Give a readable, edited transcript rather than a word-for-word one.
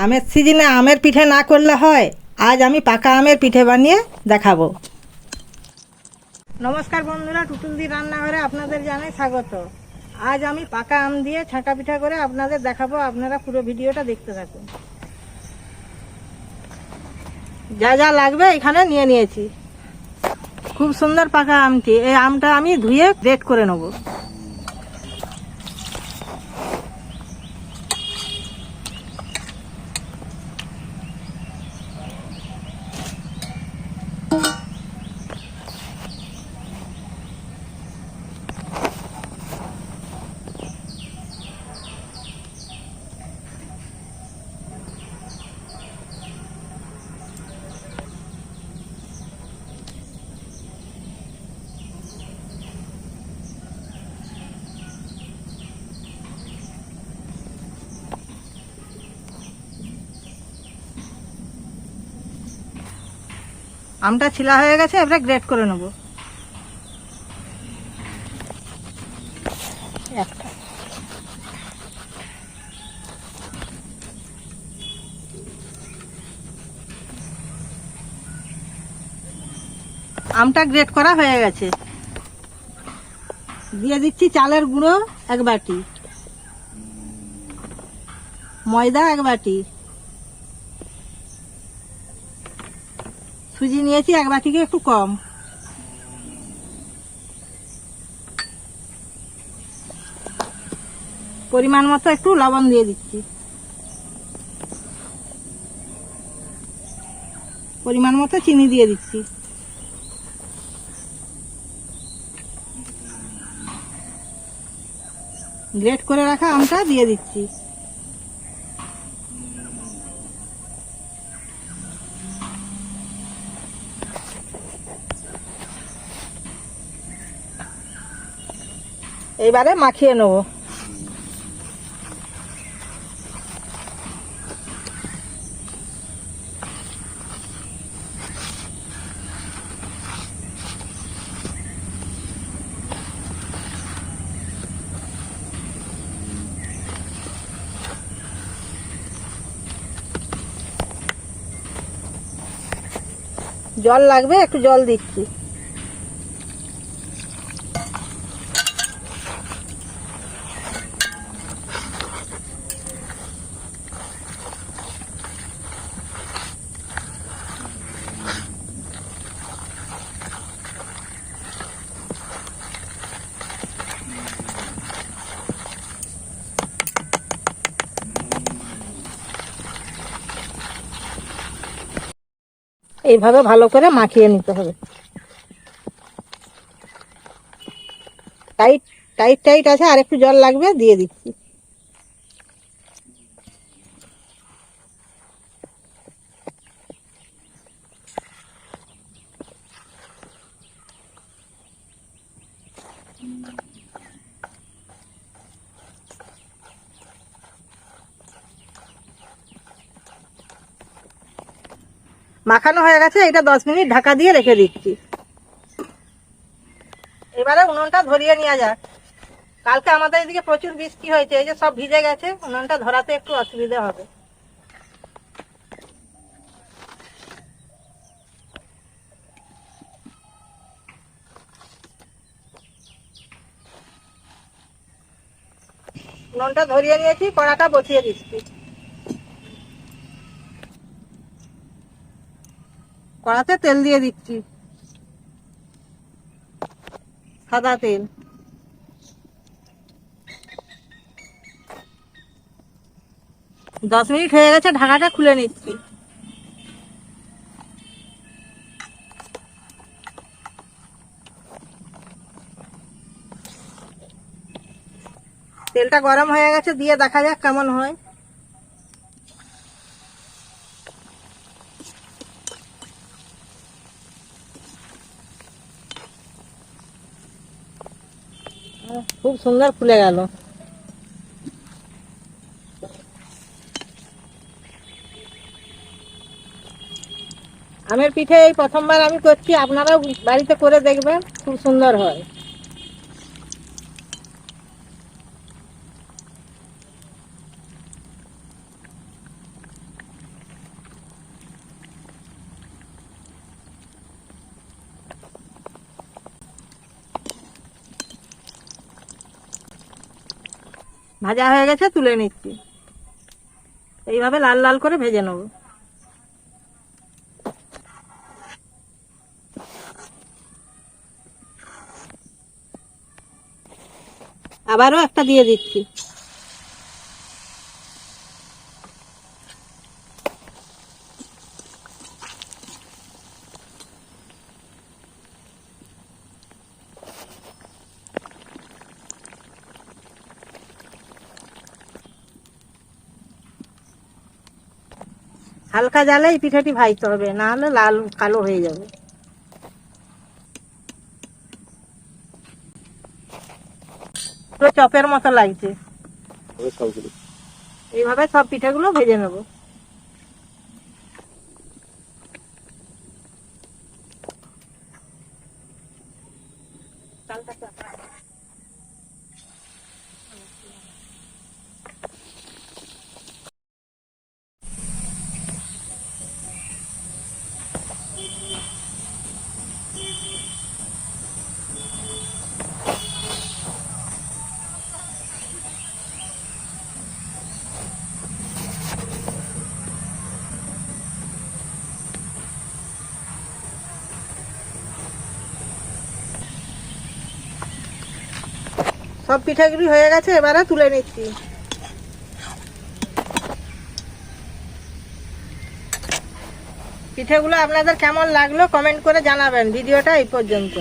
আমের সিজনে আমের পিঠে না করলে হয়। আজ আমি পাকা আমের পিঠে বানিয়ে দেখাবো। নমস্কার বন্ধুরা, টুটুলদি রান্নাঘরে আপনাদের জানাই স্বাগত। আজ আমি পাকা আম দিয়ে ছাঁকা পিঠা করে আপনাদের দেখাবো। আপনারা পুরো ভিডিওটা দেখতে থাকুন। যা যা লাগবে এখানে নিয়ে নিয়েছি। খুব সুন্দর পাকা আমটি। এই আমটা আমি ধুয়ে গ্রেট করে নেবো। আমটা ছিলা হয়ে গেছে, এবারে গ্রেট করে নেব। একটা আমটা গ্রেট করা হয়ে গেছে। দিয়ে দিচ্ছি চালের গুঁড়ো 1 বাটি, ময়দা 1 বাটি, সুজি নিয়েছি 1 বাটিকে একটু কম, পরিমাণ মতো একটু লবণ দিয়ে দিচ্ছি, পরিমাণ মতো চিনি দিয়ে দিচ্ছি। গ্রেট করে রাখা আমটা দিয়ে দিচ্ছি। এইবারে মাখিয়ে নেব। জল লাগবে, একটু জল দিচ্ছি। এইভাবে ভালো করে মাখিয়ে নিতে হবে। টাইট টাইট টাইট আছে, আর একটু জল লাগবে, দিয়ে দিচ্ছি। মাখানো হয়ে গেছে, এটা 10 মিনিট ঢাকা দিয়ে রেখে দিচ্ছি। এবারে উনুনটা ধরিয়ে নিয়ে যাক। কালকে আমাদের এদিকে প্রচুর বৃষ্টি হয়েছে, এই যে সব ভিজে গেছে, উনুনটা ধরাতে একটু অসুবিধা হবে। উনুনটা ধরিয়ে নিয়েছি, কড়াটা বসিয়ে দিচ্ছি। কড়াতে তেল দিয়ে দিচ্ছি, সাদা তেল। দশ মিনিট হয়ে গেছে, ঢাকাটা খুলে নিচ্ছি। তেলটা গরম হয়ে গেছে, দিয়ে দেখা যাক কেমন হয়। খুব সুন্দর ফুলে গেল। আমের পিঠে এই প্রথমবার আমি করছি, আপনারাও বাড়িতে করে দেখবেন, খুব সুন্দর হয়। ভাজা হয়ে গেছে, তুলে নিচ্ছি। এইভাবে লাল লাল করে ভেজে নেব। আবারও একটা দিয়ে দিচ্ছি। হালকা জালে এই পিঠাটি ভাজতে হবে, না হলে লাল কালো হয়ে যাবে। পুরো চপের মতো লাগছে। এইভাবে সব পিঠাগুলো ভেজে নেব। সব পিঠাগুলি হয়ে গেছে, এবারে তুলে নিচ্ছি। পিঠাগুলো আপনাদের কেমন লাগলো কমেন্ট করে জানাবেন। ভিডিওটা এই পর্যন্ত।